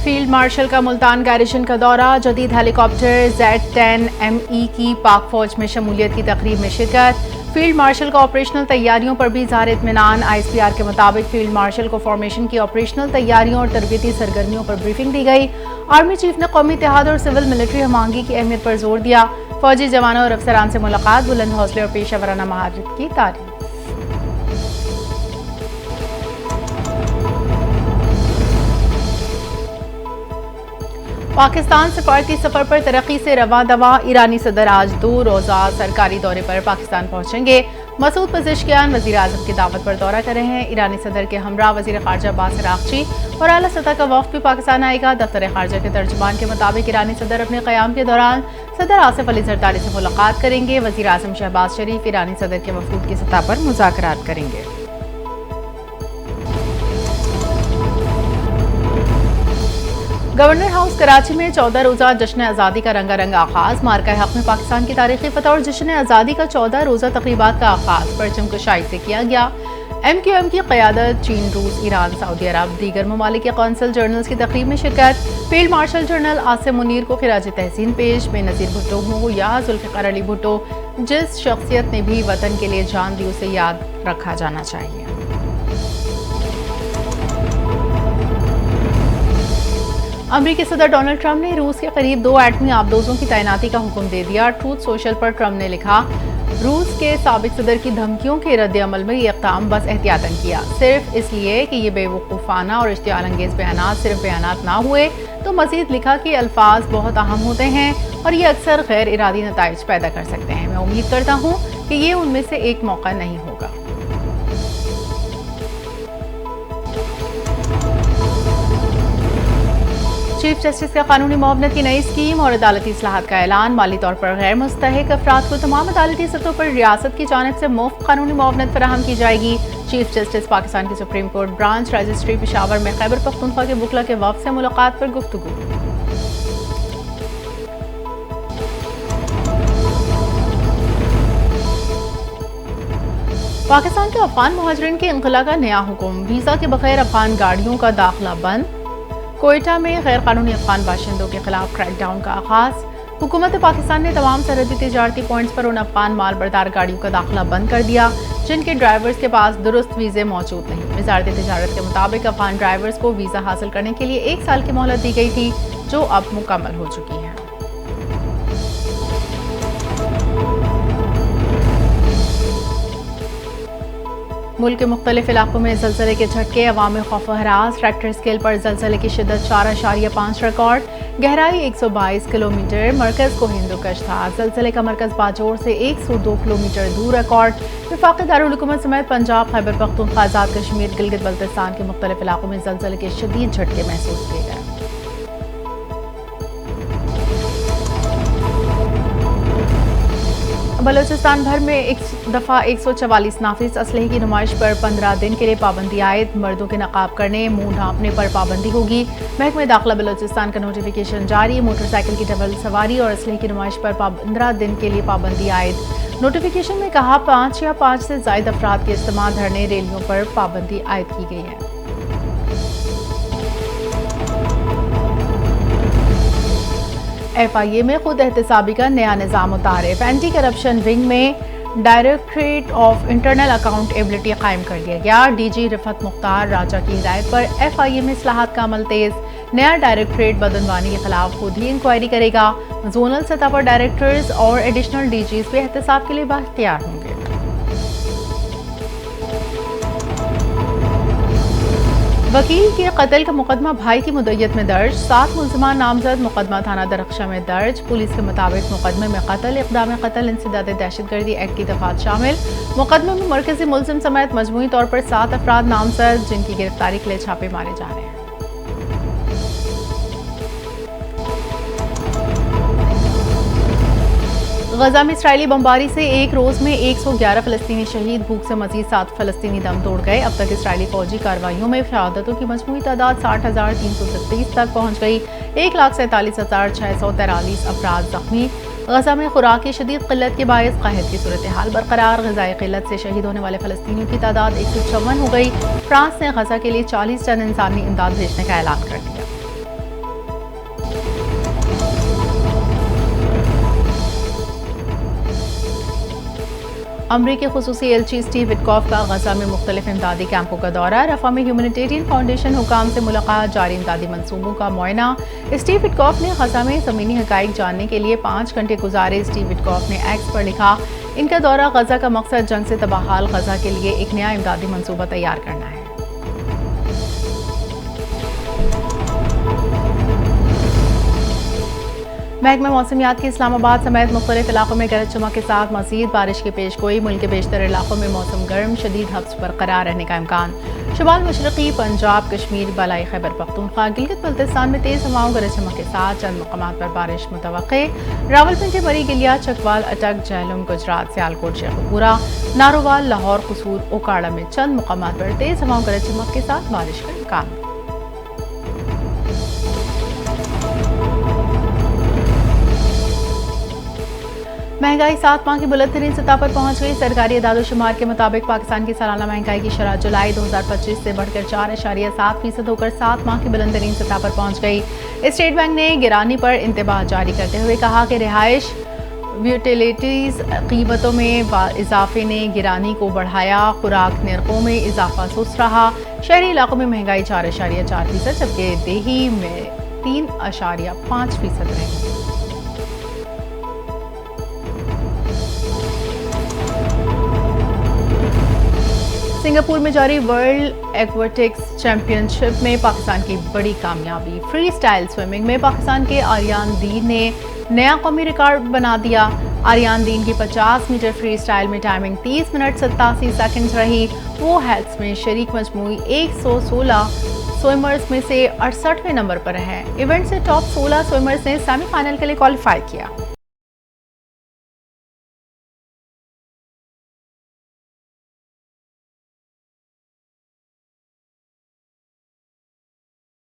Field marshal का मुल्तान गैरिशन का दौरा, जदीद हेलीकॉप्टर Z-10ME की पाक फौज में शमूलियत की तकरीब में शिरकत। फील्ड मार्शल का ऑपरेशनल तैयारियों पर भी इज़हार इत्मीनान। ISPR के मुताबिक फील्ड मार्शल को फॉर्मेशन की ऑपरेशनल तैयारियों और तरबियती सरगर्मियों पर ब्रीफिंग दी गई। आर्मी चीफ ने कौमी इत्तेहाद और सिविल मिलिट्री हमआहंगी की अहमियत पर जोर दिया। फौजी जवानों और अफसरान से मुलाकात, बुलंद हौसले और पेशा वराना महारत की तारीफ। पाकिस्तान सफारती सफर पर तरक्की से रवा दवा। ईरानी सदर आज 2 रोज़ा सरकारी दौरे पर पाकिस्तान पहुंचेंगे। मसूद पज़ेश्कियान वज़ीर आज़म की दावत पर दौरा कर रहे हैं। ईरानी सदर के हमरा वज़ीर ख़ारजा अब्बास अराग़ची और आला सतह का वफ़द भी पाकिस्तान आएगा। दफ्तर ख़ारजा के तर्जुमान के मुताबिक ईरानी सदर अपने क़याम के दौरान सदर आसिफ अली ज़रदारी से मुलाकात करेंगे। वज़ीर आज़म शहबाज शरीफ ईरानी सदर के वफ़ूद की सतह पर मुज़ाकरात करेंगे। गवर्नर हाउस कराची में 14 रोज़ा जश्न आज़ादी का रंगारंग आगाज। मार्का हक में पाकिस्तान की तारीखी फतह और जश्न आज़ादी का 14 रोज़ा तकरीबात का आगाज परचम कुशाई से किया गया। MQM की क़यादत, चीन, रूस, ईरान, सऊदी अरब, दीगर ममालिक के कौंसल जनरल्स की तकरीब में शिरकत। Field marshal general Asim Munir को खिराज तहसीन पेश। बेनज़ीर भुट्टो हो या जुल्फ़िकार अली भुट्टो, जिस शख्सियत ने भी वतन के लिए जान दी उसे याद रखा जाना चाहिए। अमेरिकी सदर डोनाल्ड ट्रंप ने रूस के करीब 2 एटमी आबदोजों की तैनाती का हुक्म दे दिया। ट्रूथ सोशल पर ट्रंप ने लिखा, रूस के साबिक सदर की धमकियों के रद्द-ए-अमल में ये इक़दाम बस एहतियातन किया, सिर्फ इसलिए कि ये बेवकूफ़ाना और इश्तियाल अंगेज़ बयानात सिर्फ बयानात ना हुए। तो मज़ीद लिखा कि अल्फाज बहुत अहम होते हैं और ये अक्सर गैर इरादी नताइज पैदा कर सकते हैं। मैं उम्मीद करता हूँ कि ये उनमें से एक मौका नहीं होगा। चीफ जस्टिस का कानूनी मुआवनत की नई स्कीम और अदालती इस्लाहात का ऐलान। माली तौर पर गैर मुस्तहिक अफराद को तमाम अदालती सतहों पर रियासत की जानिब से मुफ्त कानूनी मुआवनत फराहम की जाएगी। चीफ जस्टिस पाकिस्तान की supreme court branch registry Peshawar में खैबर पख्तूनख्वा के वकला के वफ़द से मुलाकात पर गुफ्तगू। पाकिस्तान के अफगान मुहाजिरीन के इंखला का नया हुक्म। वीज़ा के बगैर अफगान गाड़ियों का दाखिला बंद। कोयटा में गैर कानूनी अफगान बाशिंदों के खिलाफ क्रैकडाउन का आगाज। हुकूमत पाकिस्तान ने तमाम सरहदी तिजारती पॉइंट्स पर उन अफगान माल बरदार गाड़ियों का दाखिला बंद कर दिया जिनके ड्राइवर्स के पास दुरुस्त वीज़े मौजूद नहीं। वज़ारत तिजारत के मुताबिक अफगान ड्राइवर्स को वीज़ा हासिल करने के लिए 1 साल की मोहलत दी गई थी, जो अब मुकम्मल हो चुकी है। मुल्क के मुख्तलिफ इलाकों में ज़लज़ले के झटके, अवाम में खौफ व हरास। रेक्टर स्केल पर ज़लज़ले की शिद्दत 4.5 रिकॉर्ड। गहराई 122 किलोमीटर। मरकज़ को हिंदुकश था। ज़लज़ले का मरकज़ बाजोर से 102 किलोमीटर दूर रिकॉर्ड। वफाक़ी दारुल हुकूमत समेत पंजाब, खैबर पख्तूनख्वा, आज़ाद कश्मीर, गिलगित बल्तिस्तान के मुख्तलिफ इलाकों में ज़लज़ले के शदीद झटके महसूस किए गए। बलूचिस्तान भर में एक दफ़ा 144 नाफिज असलहे की नुमाइश पर 15 दिन के लिए पाबंदी आयद। मर्दों के नकाब करने, मुंह ढांपने पर पाबंदी होगी। महकमे दाखिला बलूचिस्तान का नोटिफिकेशन जारी। मोटरसाइकिल की डबल सवारी और असलहे की नुमाइश पर 15 दिन के लिए पाबंदी आयद। नोटिफिकेशन में कहा 5 या 5 से ज़ायद अफराद के इस्तेमाल, धरने, रैलियों पर पाबंदी आयद की गई है। FIA में खुद एहतसाबी का नया निज़ाम उतारिफ। एंटी करप्शन विंग में डायरेक्टरेट ऑफ इंटरनल अकाउंटेबिलिटी कायम कर दिया गया। DG रिफत मुख्तार राजा की हिदायत पर FIA में इस्लाहात का अमल तेज। नया डायरेक्टरेट बदनवानी के खिलाफ खुद ही इंक्वायरी करेगा। जोनल सतह पर डायरेक्टर्स और एडिशनल DGs भी एहतसाब के लिए बाख्तियार होंगे। वकील के कत्ल का मुकदमा भाई की मुद्दत में दर्ज। 7 मुल्ज़िमान नामजद। मुकदमा थाना दरख्शा में दर्ज। पुलिस के मुताबिक मुकदमे में कत्ल, इक़दाम कत्ल, इंसदाद दहशतगर्दी एक्ट की दफात शामिल। मुकदमे में मरकजी मुल्ज़िम समेत मजमूई तौर पर 7 अफराद नामजद, जिनकी गिरफ्तारी के लिए छापे मारे जा रहे हैं। गजा में इसराइली बमबारी से एक रोज में 111 फलस्तीनी शहीद। भूख से मजीद 7 फलस्तीनी दम तोड़ गए। अब तक इसराइली फौजी कार्रवाइयों में शहादतों की मजमूई तादाद 60,333 तक पहुंच गई। 1,47,643 अफराद जख्मी। गजा में खुराक की शदीद किल्लत के बायस कहत की सूरत हाल बरकरार। ग़िज़ाई किल्लत से शहीद होने वाले फलस्तीनियों की तादाद 154 हो गई। फ्रांस ने गजा के लिए 40 टन इंसानी इमदाद भेजने का ऐलान कर दिया। अमरीकी खुसूसी एलची स्टीव विटकॉफ का गजा में मुख्तलिफ इमदादी कैंपों का दौरा, रफा में ह्यूमैनिटेरियन फाउंडेशन हुकाम से मुलाकात, जारी इमदादी मंसूबों का मुआयना। स्टीव विटकॉफ ने गजा में ज़मीनी हकाइक जानने के लिए 5 घंटे गुजारे। स्टीव विटकॉफ ने एक्स पर लिखा, इनका दौरा गजा का मकसद जंग से तबाहाल गजा के लिए एक नया इमदादी मंसूबा तैयार करना है। महकमा मौसमियात की इस्लामाबाद समेत मुख्तलिफ इलाकों में गरज चमक के साथ मज़ीद बारिश की पेशगोई। मुल्क के बेशतर इलाकों में मौसम गर्म, शदीद हब्स बरकरार रहने का इम्कान। शुमाल मशरक़ी पंजाब, कश्मीर, बलाई खैबर पख्तूनख्वा, गिलगित बल्तिस्तान में तेज़ हवाओं, गरज चमक के साथ चंद मकामात पर बारिश मुतवक्के। रावलपिंडी, मरी, गिलिया, चकवाल, अटक, झेलम, गुजरात, सियालकोट, शेखुपुरा, नारोवाल, लाहौर, कसूर, ओकाड़ा में चंद मकामात पर तेज़ हवाओं, गरज चमक के साथ बारिश का इम्कान। महंगाई 7 माह की बुलंद तरीन सतह पर पहुंच गई। सरकारी एदाद-ओ-शुमार के मुताबिक पाकिस्तान की सालाना महंगाई की शरह जुलाई 2025 से बढ़कर 4.7% होकर 7 माह की बुलंद तरीन सतह पर पहुंच गई। स्टेट बैंक ने गिरानी पर इंतबाह जारी करते हुए कहा कि रिहाइश यूटिलिटीज कीमतों में इजाफे ने गिरानी को बढ़ाया। खुराक निर्खों में इजाफा सुस्त रहा। शहरी इलाकों में महंगाई 4.4%, जबकि देही में 3.5% रही। सिंगापुर में जारी वर्ल्ड एक्वेटिक्स चैंपियनशिप में पाकिस्तान की बड़ी कामयाबी। फ्री स्टाइल स्विमिंग में पाकिस्तान के आर्यान दीन ने नया कौमी रिकॉर्ड बना दिया। आर्यान दीन की 50 मीटर फ्री स्टाइल में टाइमिंग 30 मिनट 87 सेकंड रही। वो हेल्थ में शरीक मजमूई 116 स्विमर्स में से 68वें नंबर पर हैं। इवेंट से टॉप 16 स्विमर्स ने सेमीफाइनल के लिए क्वालिफाई किया।